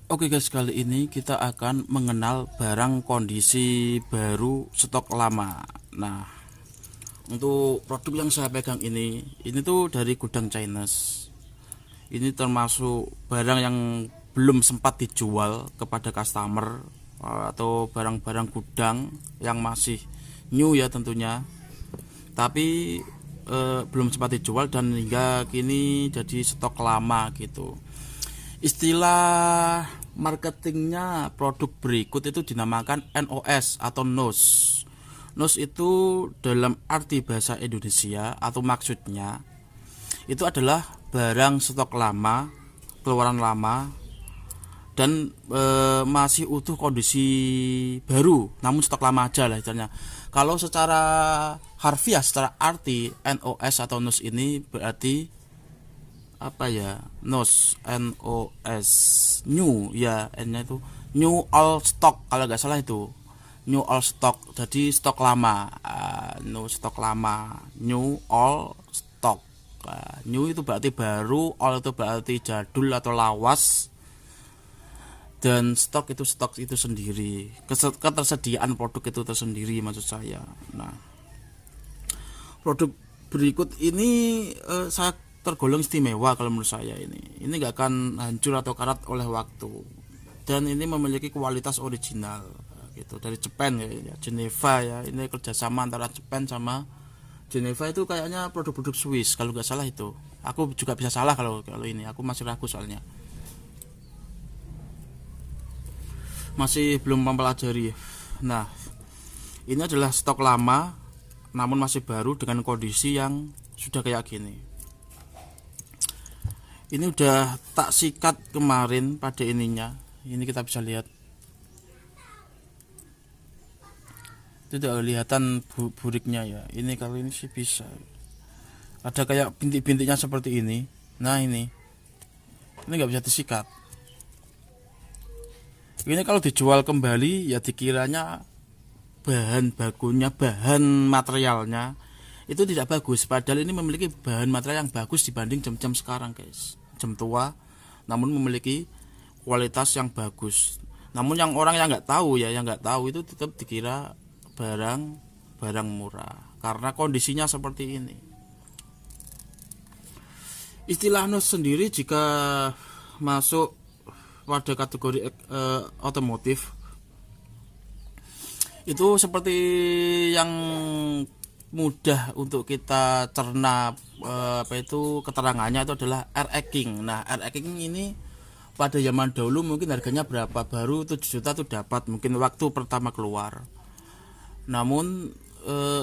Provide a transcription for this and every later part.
Oke guys, kali ini kita akan mengenal barang kondisi baru stok lama. Nah, untuk produk yang saya pegang ini tuh dari gudang Chinese. Ini termasuk barang yang belum sempat dijual kepada customer atau barang-barang gudang yang masih new ya tentunya. Tapi belum sempat dijual dan hingga kini jadi stok lama gitu. Istilah marketingnya produk berikut itu dinamakan NOS atau NOS. NOS itu dalam arti bahasa Indonesia atau maksudnya itu adalah barang stok lama, keluaran lama dan masih utuh kondisi baru, namun stok lama aja lah istilahnya. Kalau secara harfiah, secara arti NOS atau NOS ini berarti apa ya, NOS new ya, N nya itu new all stock kalau nggak salah, itu new all stock, jadi stok lama. New stok lama, new all stock. New itu berarti baru, all itu berarti jadul atau lawas, dan stok itu sendiri, ketersediaan produk itu tersendiri maksud saya. Nah, produk berikut ini saya tergolong istimewa kalau menurut saya. Ini nggak akan hancur atau karat oleh waktu, dan ini memiliki kualitas original gitu, dari Jepang ya, Geneva ya. Ini kerjasama antara Jepang sama Geneva, itu kayaknya produk-produk Swiss kalau nggak salah. Itu aku juga bisa salah kalau ini, aku masih ragu soalnya masih belum mempelajari. Nah, ini adalah stok lama namun masih baru dengan kondisi yang sudah kayak gini. Ini udah tak sikat kemarin pada ininya. Ini kita bisa lihat. Itu tidak kelihatan buriknya ya. Ini kali ini sih bisa. Ada kayak bintik-bintiknya seperti ini. Nah ini nggak bisa disikat. Ini kalau dijual kembali ya dikiranya bahan bakunya, bahan materialnya itu tidak bagus, padahal ini memiliki bahan material yang bagus dibanding jam-jam sekarang guys. Jam tua namun memiliki kualitas yang bagus. Namun yang orang yang nggak tahu ya, yang nggak tahu itu tetap dikira barang murah karena kondisinya seperti ini. Istilah NOS sendiri jika masuk pada kategori otomotif itu seperti yang mudah untuk kita cerna, apa itu keterangannya, itu adalah R-King. Nah, R-King ini pada zaman dahulu mungkin harganya berapa, baru 7 juta tuh dapat, mungkin waktu pertama keluar. Namun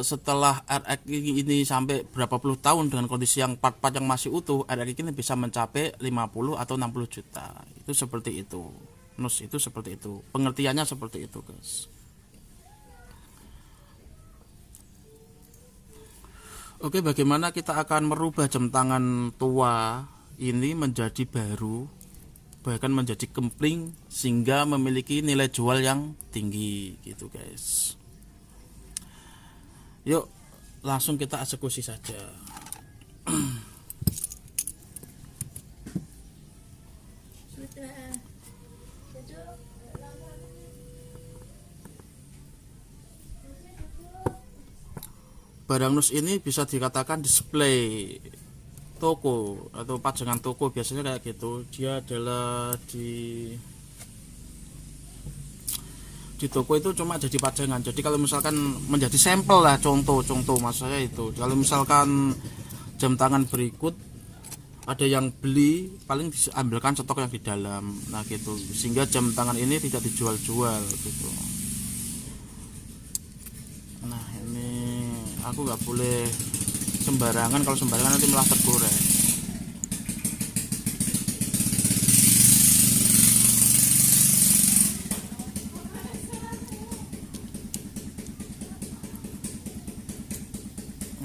setelah R-King ini sampai berapa puluh tahun dengan kondisi yang part-part yang masih utuh, R-King ini bisa mencapai 50 atau 60 juta. Itu seperti itu. NOS itu seperti itu. Pengertiannya seperti itu, guys. Oke, bagaimana kita akan merubah jam tangan tua ini menjadi baru, bahkan menjadi kempling, sehingga memiliki nilai jual yang tinggi gitu guys. Yuk langsung kita eksekusi saja. Barang NOS ini bisa dikatakan display toko atau pajangan toko, biasanya kayak gitu. Dia adalah di toko itu cuma jadi pajangan. Jadi kalau misalkan menjadi sampel lah, contoh maksud saya itu, kalau misalkan jam tangan berikut ada yang beli, paling diambilkan stok yang di dalam. Nah gitu, sehingga jam tangan ini tidak dijual-jual gitu. Nah ini aku nggak boleh sembarangan, kalau sembarangan nanti malah tergoreng.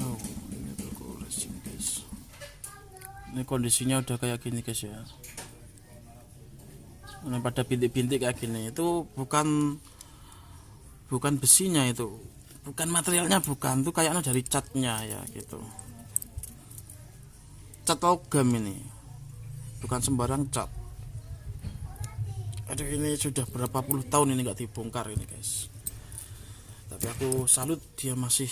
Oh, ini tergores guys. Ini kondisinya udah kayak gini guys ya. Ini pada bintik-bintik kayak gini, itu bukan besinya, itu bukan materialnya, bukan, itu kayaknya dari catnya ya gitu. Cat logam ini, bukan sembarang cat. Aduh, ini sudah berapa puluh tahun ini nggak dibongkar ini guys, tapi aku salut dia masih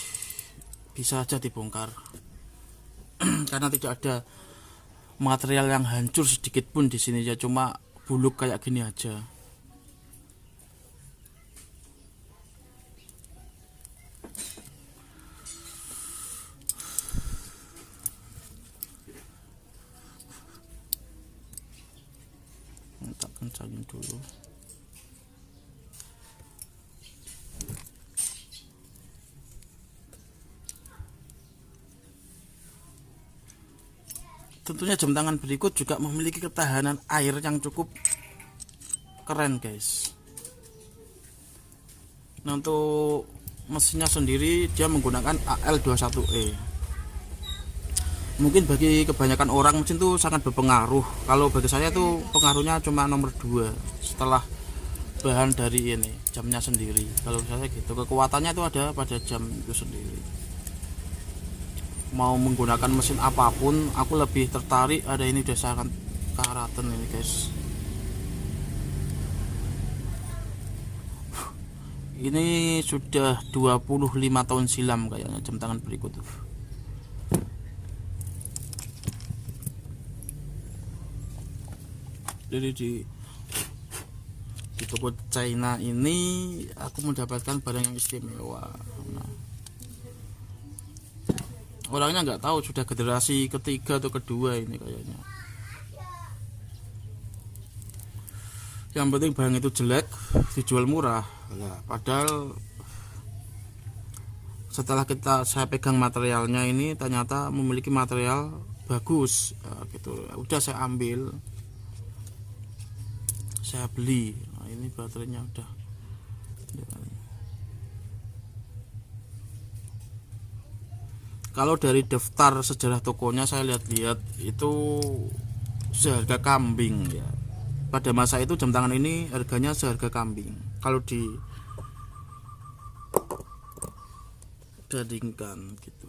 bisa aja dibongkar. Karena tidak ada material yang hancur sedikit pun di sini ya, cuma buluk kayak gini aja. Tak kencangin dulu. Tentunya jam tangan berikut juga memiliki ketahanan air yang cukup keren guys. Nah, untuk mesinnya sendiri dia menggunakan AL21E. Mungkin bagi kebanyakan orang mesin itu sangat berpengaruh. Kalau bagi saya tuh pengaruhnya cuma nomor 2 setelah bahan dari ini jamnya sendiri. Kalau saya gitu, kekuatannya itu ada pada jam itu sendiri. Mau menggunakan mesin apapun, aku lebih tertarik ada ini udah sangat karatan ini guys. Ini sudah 25 tahun silam kayaknya jam tangan berikut tuh. Jadi di toko China ini aku mendapatkan barang yang istimewa. Nah, orangnya nggak tahu sudah generasi ketiga atau kedua ini kayaknya. Yang penting barang itu jelek dijual murah. Nah, padahal setelah saya pegang materialnya ini ternyata memiliki material bagus. Nah, gitu. Udah saya ambil, saya beli. Nah, ini baterainya udah. Kalau dari daftar sejarah tokonya saya lihat-lihat itu seharga kambing ya. Pada masa itu jam tangan ini harganya seharga kambing. Kalau dibandingkan gitu.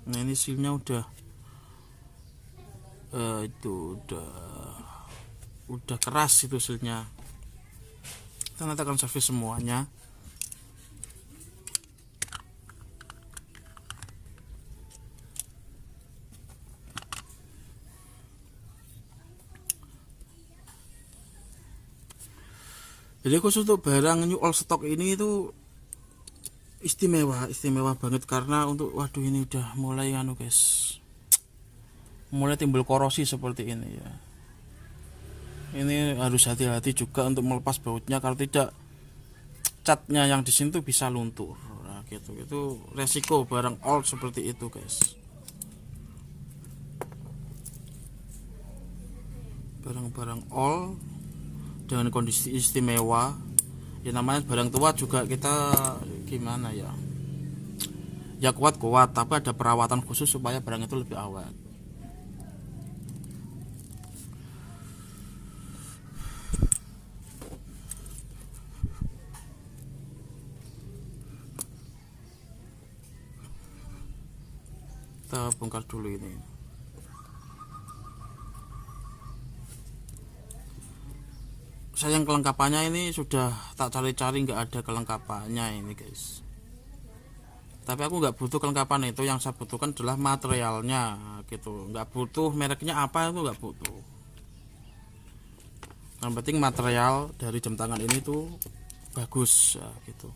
Nah, ini sealnya udah itu udah keras itu sealnya. Kita nanti akan servis semuanya. Jadi khusus untuk barang new old stock ini itu istimewa banget karena untuk waduh ini udah mulai guys, mulai timbul korosi seperti ini ya. Ini harus hati-hati juga untuk melepas bautnya, kalau tidak catnya yang di sini tuh bisa luntur. Nah, gitu itu resiko barang old seperti itu guys. Barang-barang old dengan kondisi istimewa ya, namanya barang tua juga kita gimana ya, ya kuat tapi ada perawatan khusus supaya barang itu lebih awet. Kita bongkar dulu ini. Sayang kelengkapannya ini sudah tak cari-cari, nggak ada kelengkapannya ini guys. Tapi aku nggak butuh kelengkapan itu, yang saya butuhkan adalah materialnya gitu. Nggak butuh mereknya apa, itu nggak butuh. Yang penting material dari jam tangan ini tuh bagus ya, gitu.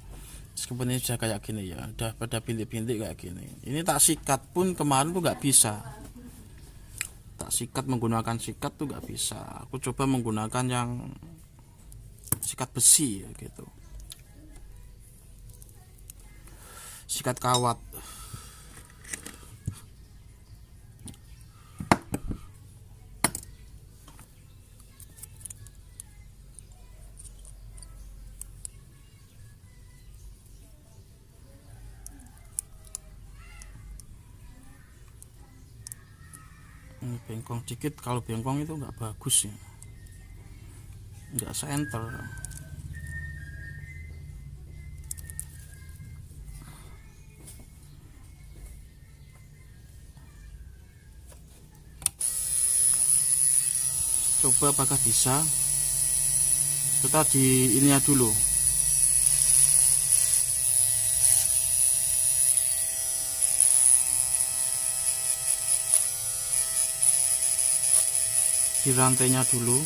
Meskipun ini sudah kayak gini ya, udah pada bintik-bintik kayak gini. Ini tak sikat pun kemarin tuh nggak bisa. Tak sikat, menggunakan sikat tuh nggak bisa. Aku coba menggunakan yang sikat besi ya, gitu, sikat kawat. Ini bengkong dikit, kalau bengkong itu nggak bagus ya, nggak center. Coba apakah bisa. kita di ininya dulu. Di rantainya dulu.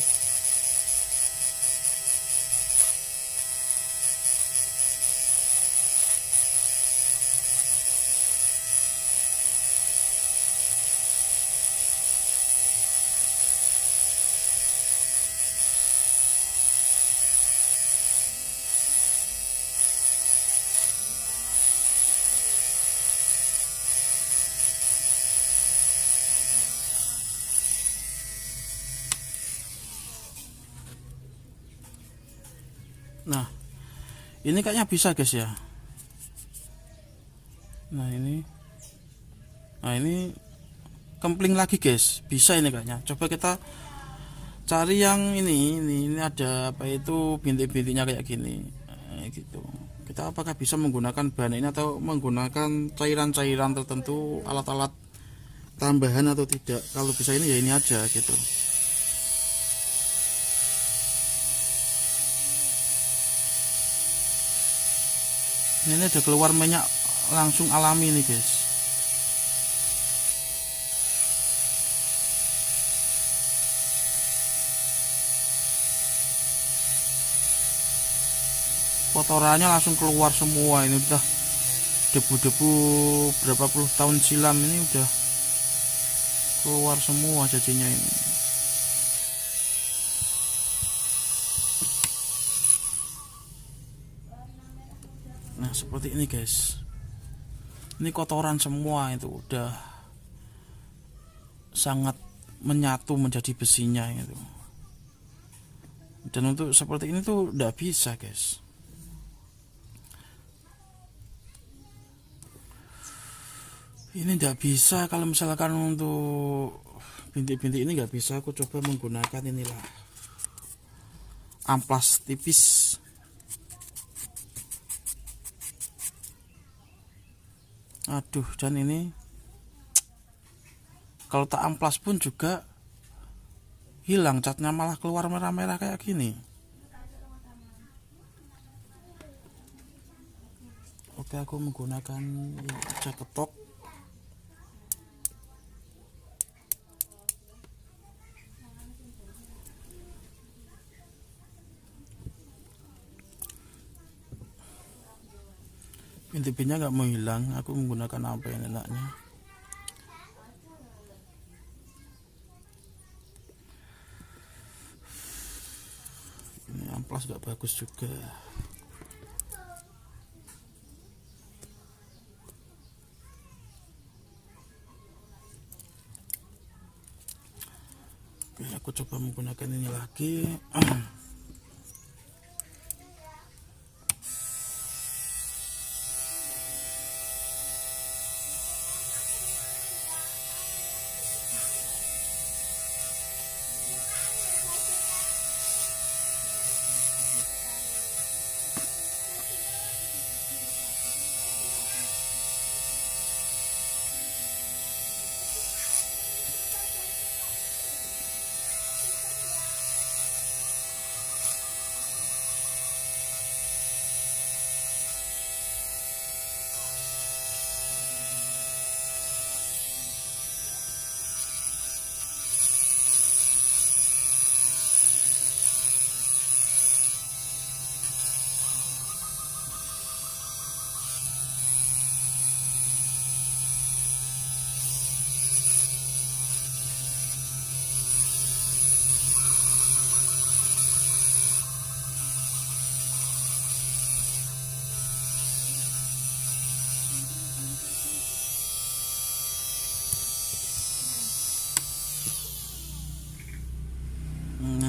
Nah, ini kayaknya bisa guys ya. Nah ini kempling lagi guys, bisa ini kayaknya. Coba kita cari yang ini ada apa itu bintik-bintiknya kayak gini, gitu. Kita apakah bisa menggunakan bahan ini atau menggunakan cairan-cairan tertentu, alat-alat tambahan atau tidak? Kalau bisa ini ya ini aja gitu. Ini ada keluar minyak langsung alami nih guys. Kotorannya langsung keluar semua. Ini udah debu-debu berapa puluh tahun silam, ini udah keluar semua jadinya ini. Nah seperti ini guys, ini kotoran semua, itu udah sangat menyatu menjadi besinya itu. Dan untuk seperti ini tuh udah bisa guys. Ini tidak bisa kalau misalkan untuk bintik-bintik ini nggak bisa. Aku coba menggunakan inilah amplas tipis. Aduh, dan ini kalau tak amplas pun juga hilang catnya, malah keluar merah-merah kayak gini. Oke, aku menggunakan cat ketok. Bintik-bintiknya nggak mau hilang. Aku menggunakan apa yang enaknya. Ini amplas nggak bagus juga. Oke, aku coba menggunakan ini lagi.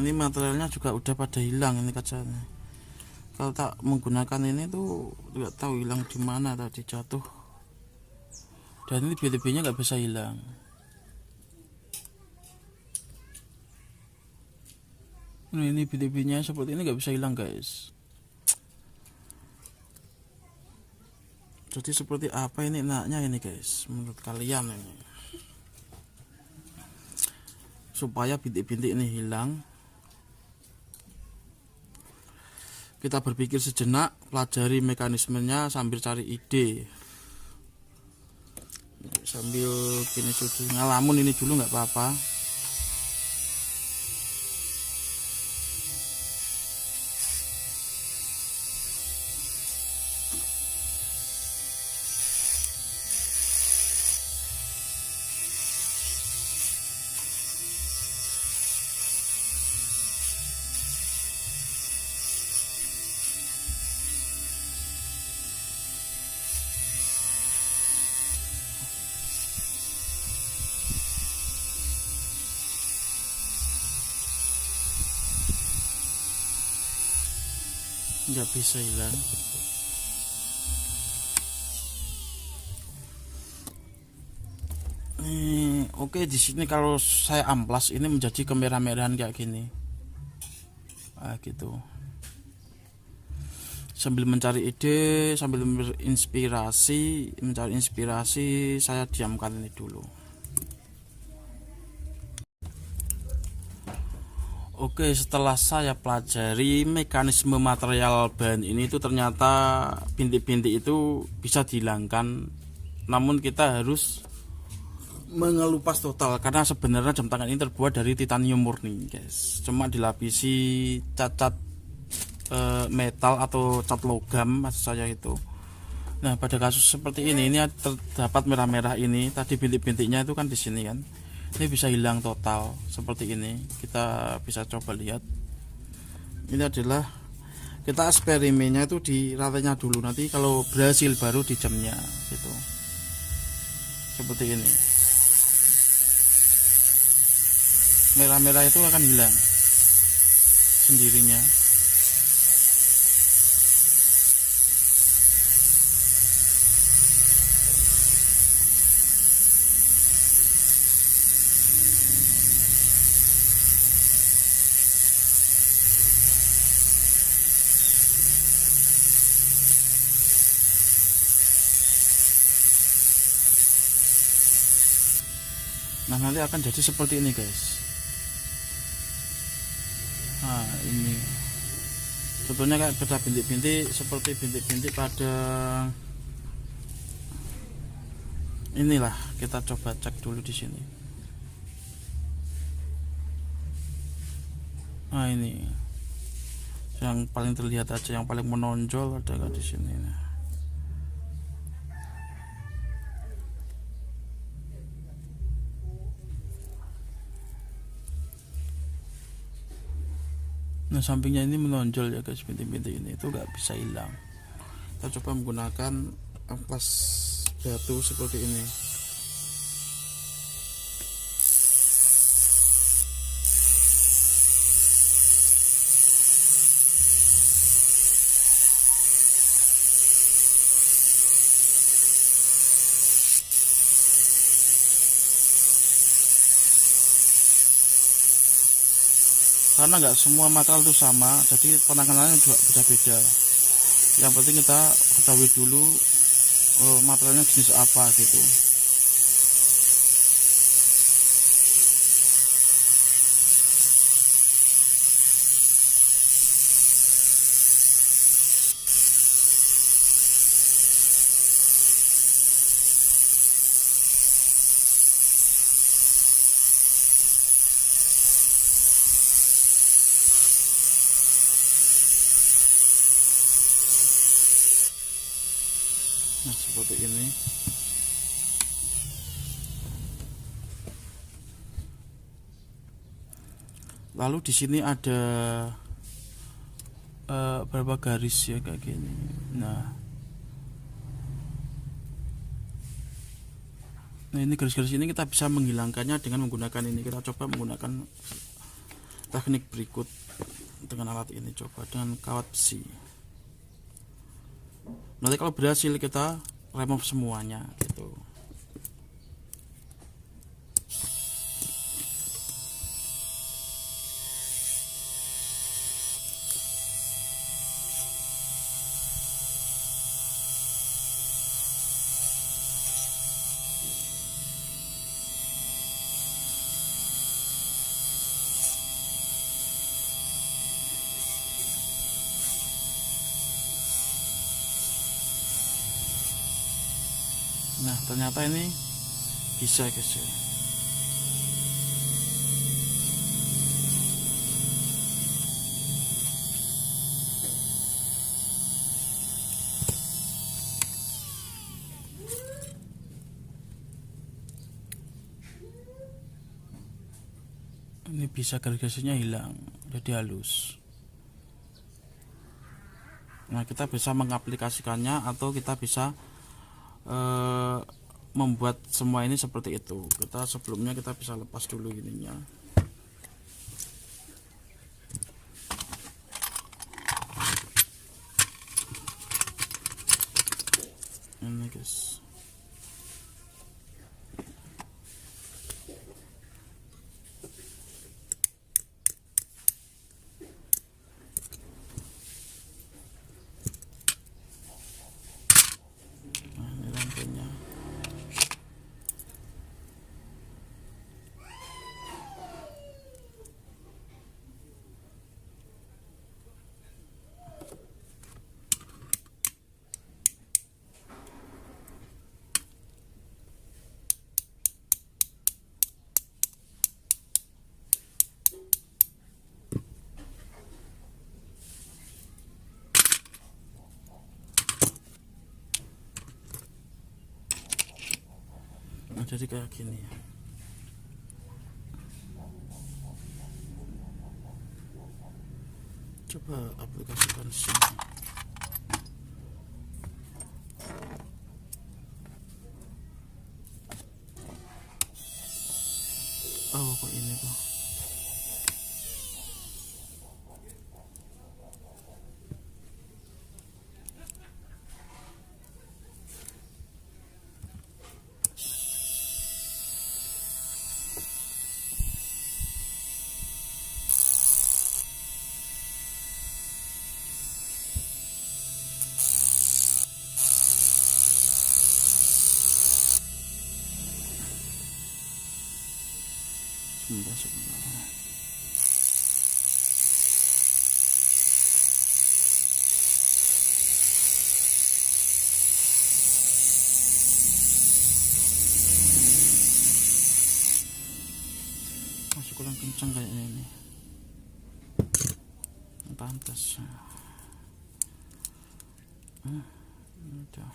Ini materialnya juga udah pada hilang ini kacanya. Kalau tak menggunakan ini tuh nggak tahu hilang di mana tadi jatuh. Dan ini BTB-nya nggak bisa hilang. Ini BTB-nya seperti ini nggak bisa hilang guys. Jadi seperti apa ini enaknya ini guys menurut kalian ini, supaya bintik-bintik ini hilang. Kita berpikir sejenak, pelajari mekanismenya sambil cari ide. Sambil gini dulu, ngalamun ini dulu nggak apa-apa. Nggak bisa hilang. Oke, di sini kalau saya amplas ini menjadi kemerah-merahan kayak gini. Gitu. Sambil mencari ide, sambil mencari inspirasi, saya diamkan ini dulu. Oke, setelah saya pelajari mekanisme material bahan ini, itu ternyata bintik-bintik itu bisa dihilangkan, namun kita harus mengelupas total, karena sebenarnya jam tangan ini terbuat dari titanium murni guys, cuma dilapisi cat metal atau cat logam maksud saya itu. Nah, pada kasus seperti ini terdapat merah-merah ini, tadi bintik-bintiknya itu kan di sini kan, ini bisa hilang total seperti ini. Kita bisa coba lihat, ini adalah kita eksperimennya itu di rantainya dulu, nanti kalau berhasil baru di jamnya gitu, seperti ini. Merah-merah itu akan hilang sendirinya. Nah, nanti akan jadi seperti ini guys. Nah, ini sebetulnya kayak beda bintik-bintik, seperti bintik-bintik pada inilah. Kita coba cek dulu di sini. Nah, ini yang paling terlihat aja, yang paling menonjol ada di sini. Nah, sampingnya ini menonjol ya guys, bintik-bintik ini itu nggak bisa hilang. Kita coba menggunakan amplas batu seperti ini. Karena nggak semua material itu sama, jadi penanganannya juga beda-beda. Yang penting kita ketahui dulu materialnya jenis apa gitu. Nah, seperti ini. Lalu di sini ada berapa garis ya kayak gini. Nah, ini garis-garis ini kita bisa menghilangkannya dengan menggunakan ini. Kita coba menggunakan teknik berikut dengan alat ini, coba dengan kawat besi. Nanti kalau berhasil kita remove semuanya gitu. Nah ternyata ini bisa guys ya. Ini bisa gergasinya hilang jadi halus. Nah kita bisa mengaplikasikannya atau kita bisa membuat semua ini seperti itu. Sebelumnya kita bisa lepas dulu ininya. Ini guys. Nah ini lampunya. Nah, jadi kayak gini ya. Coba aplikasikan sini. Oh kok ini kok. Sebentar. Masih kurang kencang kayaknya ini. Pantas. Udah.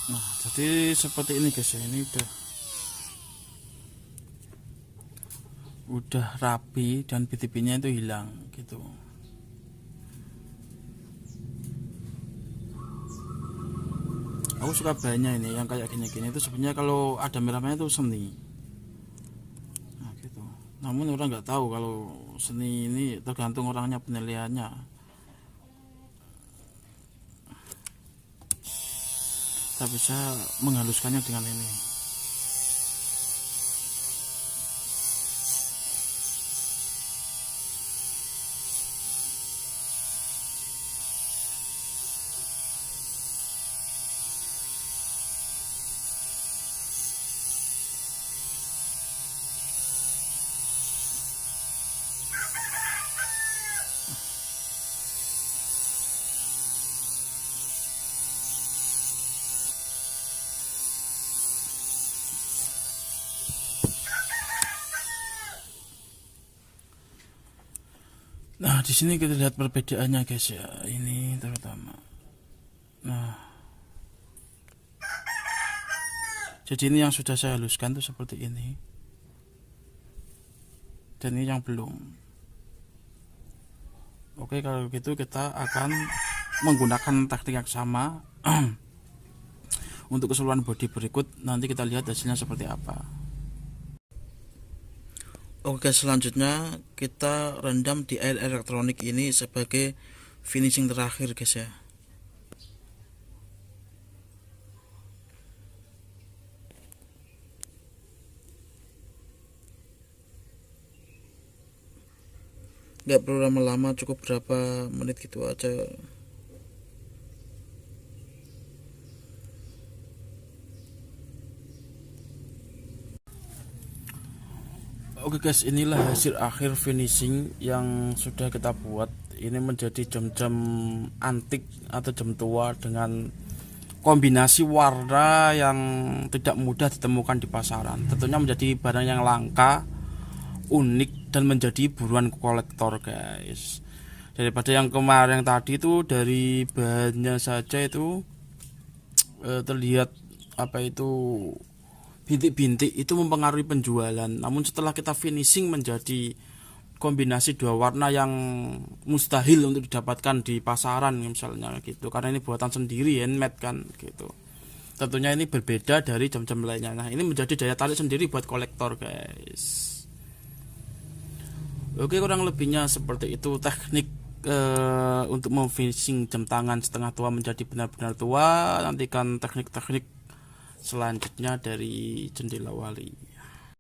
Nah, jadi seperti ini guys ya, ini udah rapi dan bintik-bintiknya itu hilang gitu. Aku suka banyak ini yang kayak gini-gini itu sebenarnya kalau ada merah-merahnya itu seni. Nah, gitu. Namun orang nggak tahu kalau seni ini tergantung orangnya, penilaiannya. Kita bisa menghaluskannya dengan ini. Nah, di sini kita lihat perbedaannya guys ya. Ini terutama. Nah, jadi ini yang sudah saya haluskan tuh seperti ini. Dan ini yang belum. Oke, kalau gitu kita akan menggunakan teknik yang sama untuk keseluruhan body berikut. Nanti kita lihat hasilnya seperti apa. Oke, selanjutnya kita rendam di air elektronik ini sebagai finishing terakhir guys ya. Nggak perlu lama-lama, cukup berapa menit gitu aja. Oke guys, inilah hasil akhir finishing yang sudah kita buat. Ini menjadi jam-jam antik atau jam tua dengan kombinasi warna yang tidak mudah ditemukan di pasaran. Tentunya menjadi barang yang langka, unik, dan menjadi buruan kolektor guys. Daripada yang kemarin tadi itu dari bahannya saja itu terlihat apa itu bintik-bintik itu mempengaruhi penjualan. Namun setelah kita finishing menjadi kombinasi dua warna yang mustahil untuk didapatkan di pasaran misalnya gitu, karena ini buatan sendiri, handmade kan gitu. Tentunya ini berbeda dari jam-jam lainnya. Nah, ini menjadi daya tarik sendiri buat kolektor guys. Oke, kurang lebihnya seperti itu teknik untuk memfinishing jam tangan setengah tua menjadi benar-benar tua. Nantikan teknik-teknik selanjutnya dari Jendela Wali.